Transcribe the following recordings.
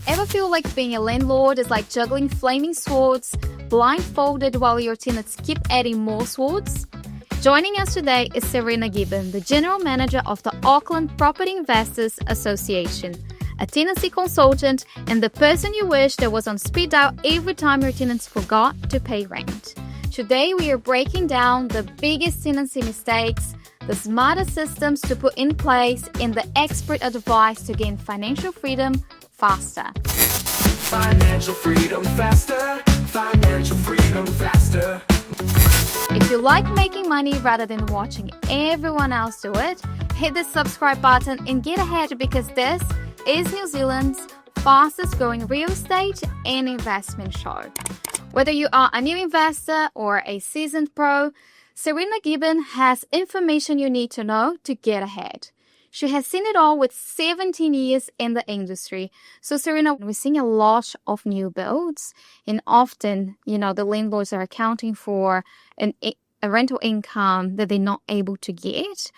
Ever feel like being a landlord is like juggling flaming swords, blindfolded while your tenants keep adding more swords? Joining us today is Serena Gibbon, the General Manager of the Auckland Property Investors Association, a tenancy consultant and the person you wish that was on speed dial every time your tenants forgot to pay rent. Today we are breaking down the biggest tenancy mistakes, the smartest systems to put in place, and the expert advice to gain financial freedom faster. Financial freedom faster. Financial freedom faster. If you like making money rather than watching everyone else do it, hit the subscribe button and get ahead, because this is New Zealand's fastest growing real estate and investment show. Whether you are a new investor or a seasoned pro, Serena Gibbon has information you need to know to get ahead. She has seen it all with 17 years in the industry. So Serena, we're seeing a lot of new builds, and often, the landlords are accounting for a rental income that they're not able to get.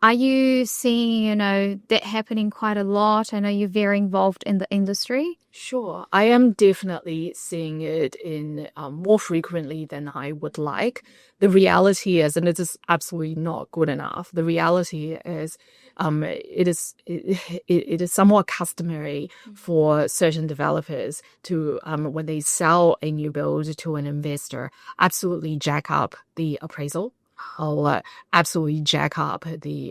Are you seeing, that happening quite a lot? I know you're very involved in the industry. Sure. I am definitely seeing it in more frequently than I would like. The reality is, and it is absolutely not good enough, the reality is it is somewhat customary for certain developers to, when they sell a new build to an investor, absolutely jack up the appraisal. Or absolutely jack up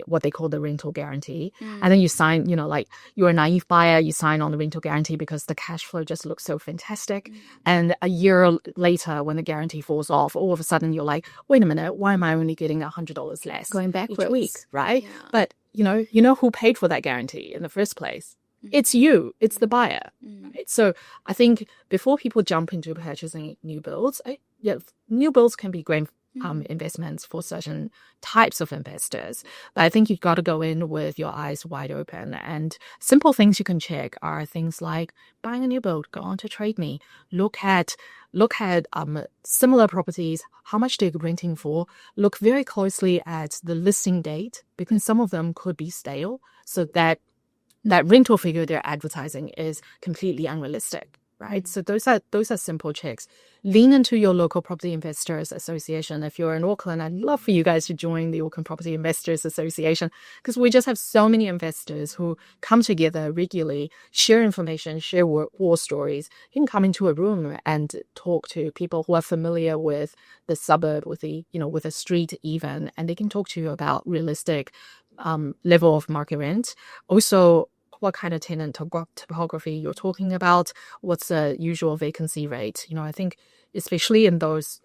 what they call the rental guarantee. And then you sign, like you're a naive buyer, you sign on the rental guarantee because the cash flow just looks so fantastic. And a year later, when the guarantee falls off, all of a sudden you're like, wait a minute, why am I only getting $100 less? Going backwards. Each week, right? Yeah. But, you know who paid for that guarantee in the first place? It's you. It's the buyer. Right? So I think before people jump into purchasing new builds, new builds can be great investments for certain types of investors. But I think you've got to go in with your eyes wide open. And simple things you can check are things like buying a new build, go on to Trade Me, look at similar properties, how much they're renting for, look very closely at the listing date, because some of them could be stale. So that rental figure they're advertising is completely unrealistic. Right. So those are simple checks. Lean into your local property investors association. If you're in Auckland, I'd love for you guys to join the Auckland Property Investors Association, because we just have so many investors who come together regularly, share information, share war stories. You can come into a room and talk to people who are familiar with the suburb, with a street even, and they can talk to you about realistic level of market rent. Also, what kind of tenant topography you're talking about, what's the usual vacancy rate. I think especially in those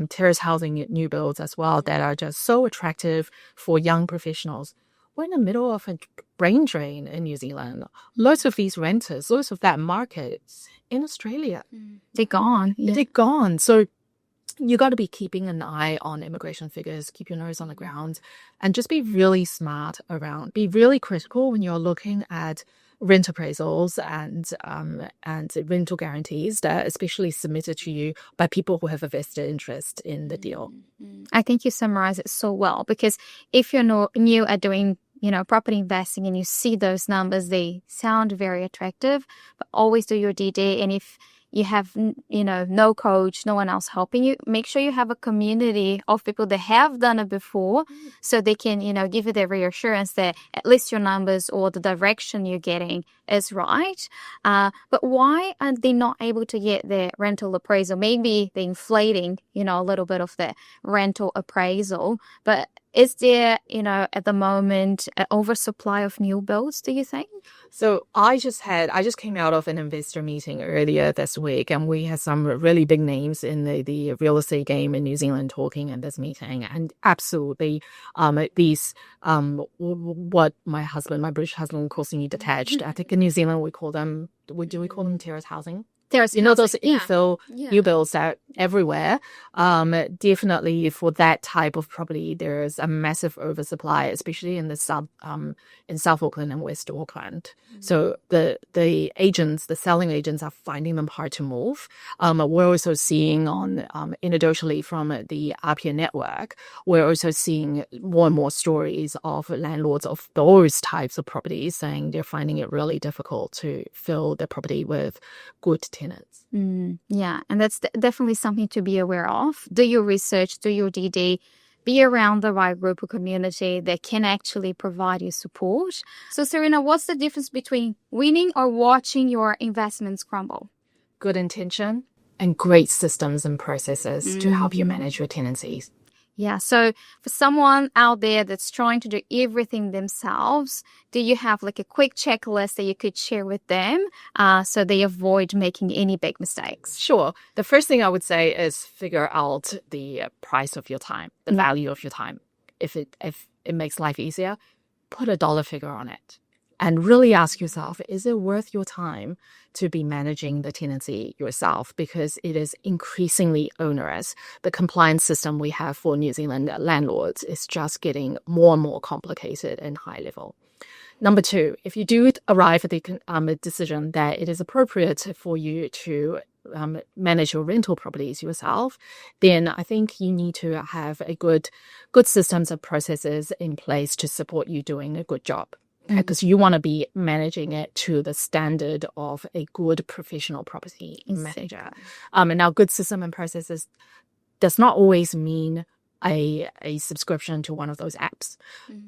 terrace housing new builds as well that are just so attractive for young professionals. We're in the middle of a brain drain in New Zealand. Lots of these renters, lots of that market in Australia. They're gone. Yeah. They're gone. So you got to be keeping an eye on immigration figures, keep your nose on the ground, and just be really smart around. Be really critical when you're looking at rent appraisals and rental guarantees that are especially submitted to you by people who have a vested interest in the deal. I think you summarize it so well, because if you're new at doing property investing and you see those numbers, they sound very attractive, but always do your DD. And if you have, no coach, no one else helping you, make sure you have a community of people that have done it before, so they can, give you the reassurance that at least your numbers or the direction you're getting is right. But why are they not able to get their rental appraisal? Maybe they're inflating, a little bit of the rental appraisal, but is there, at the moment, an oversupply of new builds, do you think? So I just came out of an investor meeting earlier this week, and we had some really big names in the real estate game in New Zealand talking in this meeting. And absolutely, these, what my British husband calls need detached. I think in New Zealand we call them terrace housing? There's those housing, infill yeah. new builds are everywhere. Definitely for that type of property, there's a massive oversupply, especially in the in South Auckland and West Auckland. So the selling agents are finding them hard to move. We're also seeing anecdotally from the RPA network, we're also seeing more and more stories of landlords of those types of properties saying they're finding it really difficult to fill their property with good tenants. Yeah, and that's definitely something to be aware of. Do your research, do your DD, be around the right group or community that can actually provide you support. So, Serena, what's the difference between winning or watching your investments crumble? Good intention and great systems and processes to help you manage your tenancies. Yeah, so for someone out there that's trying to do everything themselves, do you have like a quick checklist that you could share with them so they avoid making any big mistakes? Sure. The first thing I would say is figure out the price of your time, the value of your time. If it makes life easier, put a dollar figure on it. And really ask yourself, is it worth your time to be managing the tenancy yourself? Because it is increasingly onerous. The compliance system we have for New Zealand landlords is just getting more and more complicated and high level. Number two, if you do arrive at the decision that it is appropriate for you to manage your rental properties yourself, then I think you need to have a good systems and processes in place to support you doing a good job. Because you want to be managing it to the standard of a good professional property manager. And now good system and processes does not always mean a subscription to one of those apps.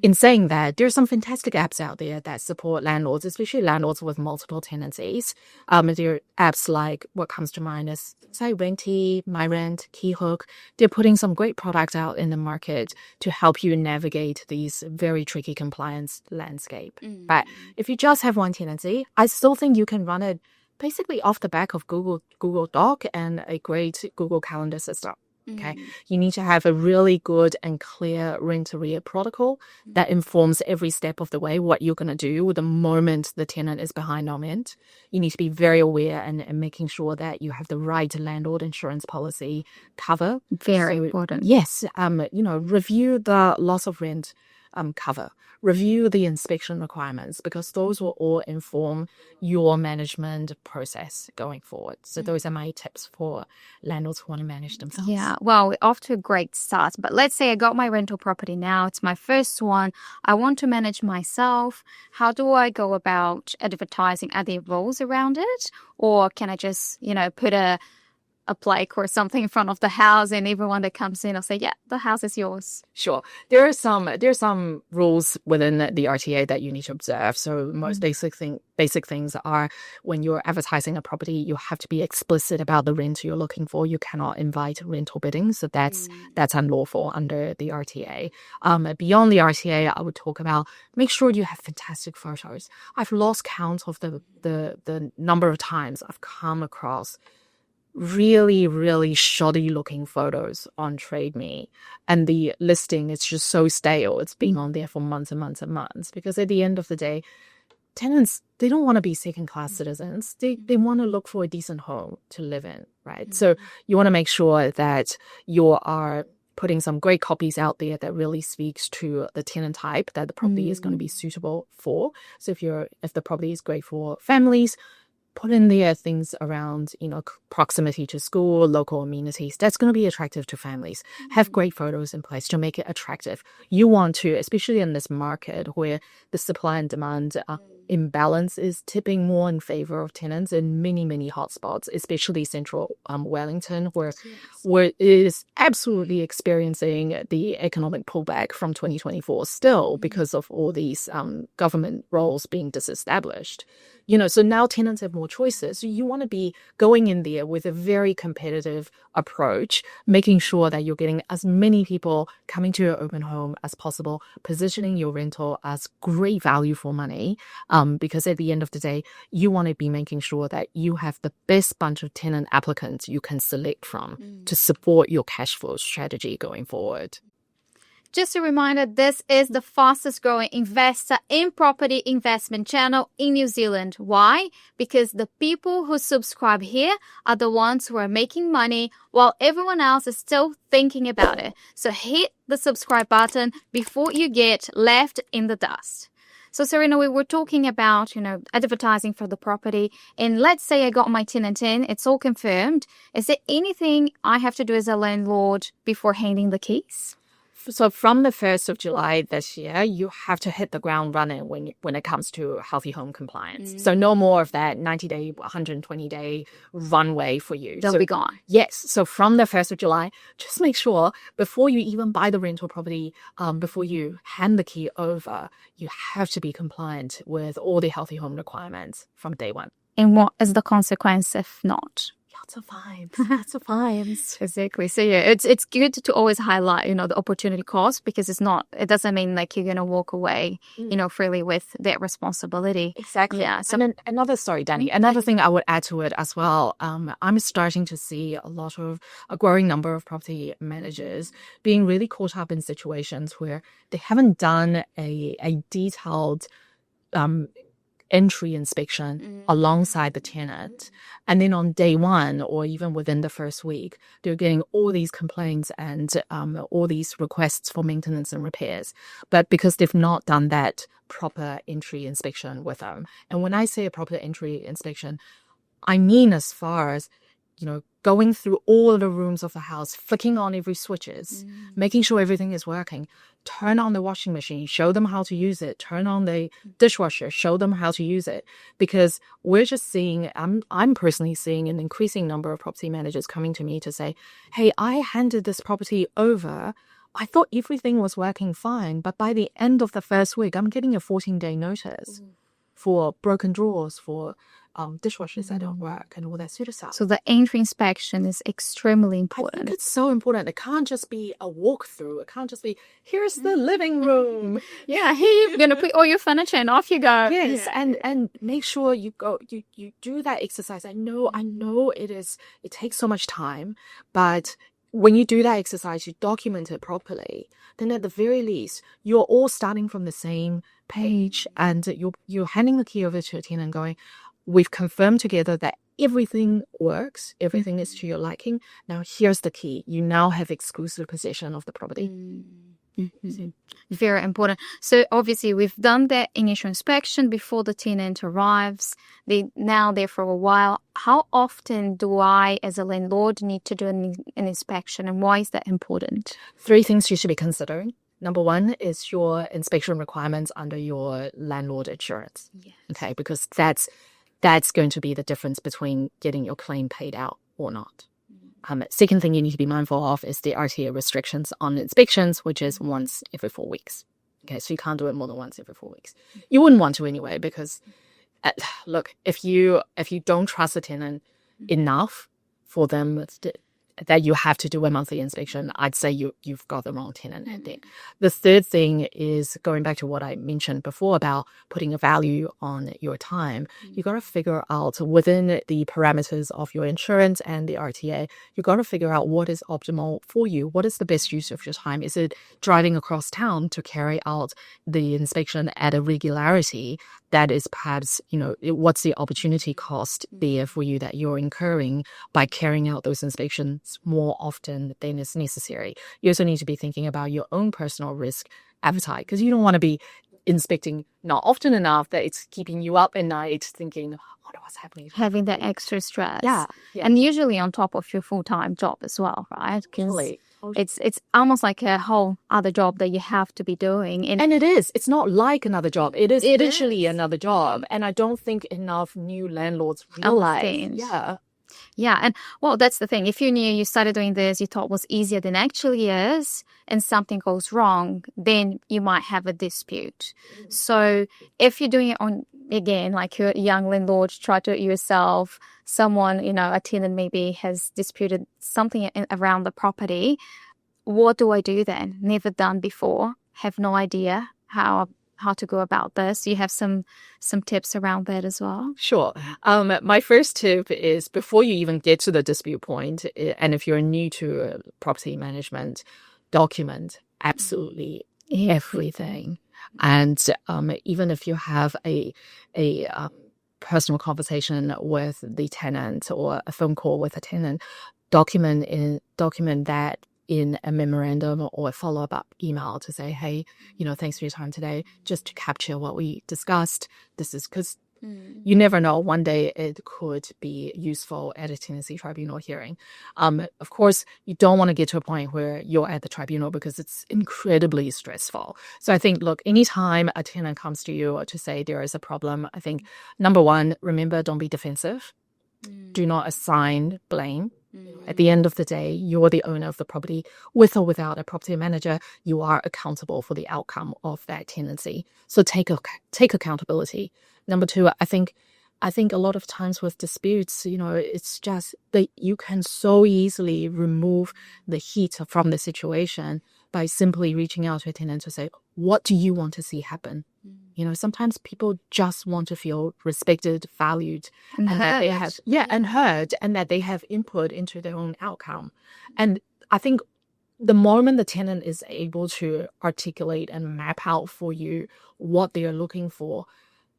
In saying that, there are some fantastic apps out there that support landlords, especially landlords with multiple tenancies. There are apps like, what comes to mind is, say, Renty, MyRent, KeyHook. They're putting some great products out in the market to help you navigate these very tricky compliance landscape. But if you just have one tenancy, I still think you can run it basically off the back of Google Doc and a great Google Calendar system. Okay, you need to have a really good and clear rent-to-rear protocol that informs every step of the way what you're going to do the moment the tenant is behind on rent. You need to be very aware and making sure that you have the right landlord insurance policy cover. Very important. Yes, review the loss of rent cover. Review the inspection requirements because those will all inform your management process going forward. So those are my tips for landlords who want to manage themselves. Yeah, well, we're off to a great start. But let's say I got my rental property now. It's my first one. I want to manage myself. How do I go about advertising? Are there rules around it? Or can I just, put a plaque or something in front of the house and everyone that comes in will say, yeah, the house is yours? Sure. There are some rules within the RTA that you need to observe. So most basic things are when you're advertising a property, you have to be explicit about the rent you're looking for. You cannot invite rental bidding. So that's unlawful under the RTA. Beyond the RTA, I would talk about make sure you have fantastic photos. I've lost count of the number of times I've come across really, really shoddy looking photos on TradeMe. And the listing is just so stale. It's been on there for months and months and months. Because at the end of the day, tenants, they don't want to be second-class citizens. They want to look for a decent home to live in, right? So you want to make sure that you are putting some great copies out there that really speaks to the tenant type that the property is going to be suitable for. So if the property is great for families, put in there things around, proximity to school, local amenities. That's going to be attractive to families. Have great photos in place to make it attractive. You want to, especially in this market where the supply and demand imbalance is tipping more in favor of tenants in many, many hotspots, especially central Wellington, where it is absolutely experiencing the economic pullback from 2024 still because of all these government roles being disestablished. So now tenants have more choices. So you want to be going in there with a very competitive approach, making sure that you're getting as many people coming to your open home as possible, positioning your rental as great value for money. Because at the end of the day, you want to be making sure that you have the best bunch of tenant applicants you can select from to support your cash flow strategy going forward. Just a reminder, this is the fastest growing investor in property investment channel in New Zealand. Why? Because the people who subscribe here are the ones who are making money while everyone else is still thinking about it. So hit the subscribe button before you get left in the dust. So Serena, we were talking about, advertising for the property. And let's say I got my tenant in, it's all confirmed. Is there anything I have to do as a landlord before handing the keys? So from the 1st of July this year, you have to hit the ground running when it comes to healthy home compliance. So no more of that 90-day, 120-day runway for you. They'll be gone. Yes. So from the 1st of July, just make sure before you even buy the rental property, before you hand the key over, you have to be compliant with all the healthy home requirements from day one. And what is the consequence if not? Lots of fines. Lots of fines. Exactly. So yeah, it's good to always highlight, the opportunity cost, because it doesn't mean like you're going to walk away, freely with that responsibility. Exactly. Yeah. So and another thing I would add to it as well, I'm starting to see a growing number of property managers being really caught up in situations where they haven't done a detailed, entry inspection alongside the tenant, and then on day one or even within the first week they're getting all these complaints and all these requests for maintenance and repairs, but because they've not done that proper entry inspection with them. And when I say a proper entry inspection, I mean as far as going through all the rooms of the house, flicking on every switches, making sure everything is working, turn on the washing machine, show them how to use it, turn on the dishwasher, show them how to use it. Because we're just seeing, I'm personally seeing an increasing number of property managers coming to me to say, hey, I handed this property over. I thought everything was working fine, but by the end of the first week, I'm getting a 14-day notice for broken drawers, for dishwashers that don't work and all that sort of stuff. So the entry inspection is extremely important. I think it's so important. It can't just be a walkthrough. It can't just be, here's the living room. Yeah, here you're going to put all your furniture and off you go. Yes, and make sure you do that exercise. I know it takes so much time, but when you do that exercise, you document it properly, then at the very least, you're all starting from the same page, and you're handing the key over to a tenant going, we've confirmed together that everything works, everything is to your liking. Now here's the key. You now have exclusive possession of the property. Very important. So obviously we've done that initial inspection before the tenant arrives. They're now there for a while. How often do I, as a landlord, need to do an inspection, and why is that important? 3 things you should be considering. Number 1 is your inspection requirements under your landlord insurance. Yes. Okay, because that's going to be the difference between getting your claim paid out or not. Second thing you need to be mindful of is the RTA restrictions on inspections, which is once every 4 weeks. Okay, so you can't do it more than once every 4 weeks. You wouldn't want to anyway, because look, if you don't trust a tenant enough for them that you have to do a monthly inspection, I'd say you've got the wrong tenant at there. The third thing is going back to what I mentioned before about putting a value on your time. You got to figure out within the parameters of your insurance and the RTA, you got to figure out what is optimal for you. What is the best use of your time? Is it driving across town to carry out the inspection at a regularity that is perhaps, what's the opportunity cost there for you that you're incurring by carrying out those inspections more often than is necessary? You also need to be thinking about your own personal risk appetite, because you don't want to be inspecting not often enough that it's keeping you up at night thinking, what's happening? Having that extra stress. Yeah. And usually on top of your full-time job as well, right? Totally. It's almost like a whole other job that you have to be doing. And it is. It's not like another job. It is literally another job. And I don't think enough new landlords realize. Yeah. And well, that's the thing. If you knew you started doing this, you thought it was easier than actually is, and something goes wrong, then you might have a dispute. So if you're doing it on, again, like you're a young landlord, try to do it yourself. Someone, a tenant maybe has disputed something around the property. What do I do then? Never done before. Have no idea how to go about this. You have some tips around that as well? Sure. My first tip is, before you even get to the dispute point, and if you're new to property management, document absolutely everything. And even if you have a personal conversation with the tenant or a phone call with a tenant, document that in a memorandum or a follow-up email to say, hey, thanks for your time today, just to capture what we discussed. This is because you never know. One day it could be useful at a tenancy tribunal hearing. Of course, you don't want to get to a point where you're at the tribunal because it's incredibly stressful. So I think, look, anytime a tenant comes to you to say there is a problem, I think, number one, remember, don't be defensive. Do not assign blame. At the end of the day, you're the owner of the property. With or without a property manager, you are accountable for the outcome of that tenancy. So take accountability. Number two, I think a lot of times with disputes, it's just that you can so easily remove the heat from the situation by simply reaching out to a tenant to say, what do you want to see happen? Sometimes people just want to feel respected, valued, and that they have, and heard, and that they have input into their own outcome. And I think the moment the tenant is able to articulate and map out for you what they are looking for,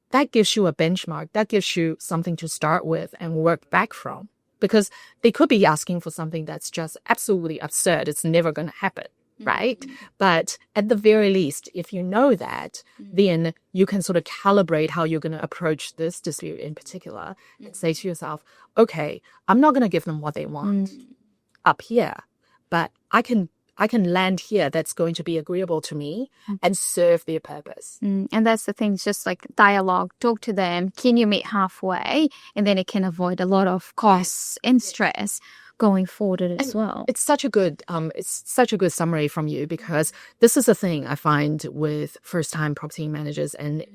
that gives you a benchmark. That gives you something to start with and work back from. Because they could be asking for something that's just absolutely absurd. It's never going to happen. Right? But at the very least, if you know that, then you can sort of calibrate how you're going to approach this dispute in particular and say to yourself, okay, I'm not going to give them what they want up here, but I can land here that's going to be agreeable to me and serve their purpose. And that's the thing, it's just like dialogue, talk to them, can you meet halfway? And then it can avoid a lot of costs and stress going forward as well. It's such a good summary from you, because this is a thing I find with first-time property managers and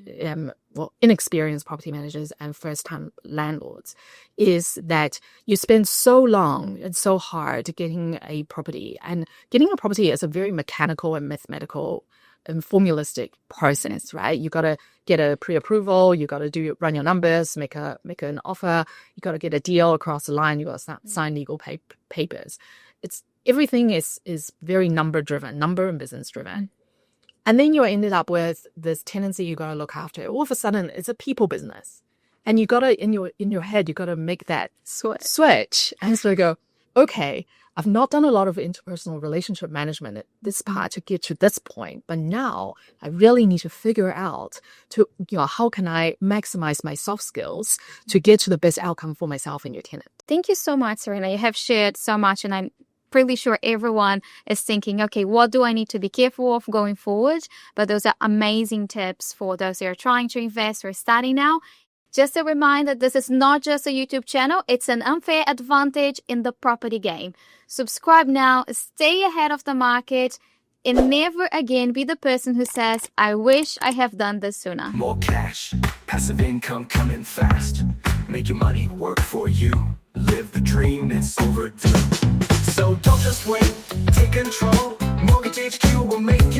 inexperienced property managers and first-time landlords, is that you spend so long and so hard getting a property, and getting a property is a very mechanical and mathematical and formalistic process, right? You got to get a pre-approval, you got to run your numbers, make an offer, you got to get a deal across the line, you got to sign legal papers. Everything is very number and business driven. And then you ended up with this tenancy you got to look after. All of a sudden, it's a people business, and you got to in your head, you got to make that switch and sort of go, okay, I've not done a lot of interpersonal relationship management at this part to get to this point, but now I really need to figure out how can I maximize my soft skills to get to the best outcome for myself and your tenant. Thank you so much, Serena. You have shared so much, and I'm pretty sure everyone is thinking, okay, what do I need to be careful of going forward? But those are amazing tips for those who are trying to invest or starting now. Just a reminder, this is not just a YouTube channel, it's an unfair advantage in the property game. Subscribe now, stay ahead of the market, and never again be the person who says, I wish I have done this sooner. More cash, passive income coming fast. Make your money work for you. Live the dream, it's overdue. So don't just wait, take control. Mortgage HQ will make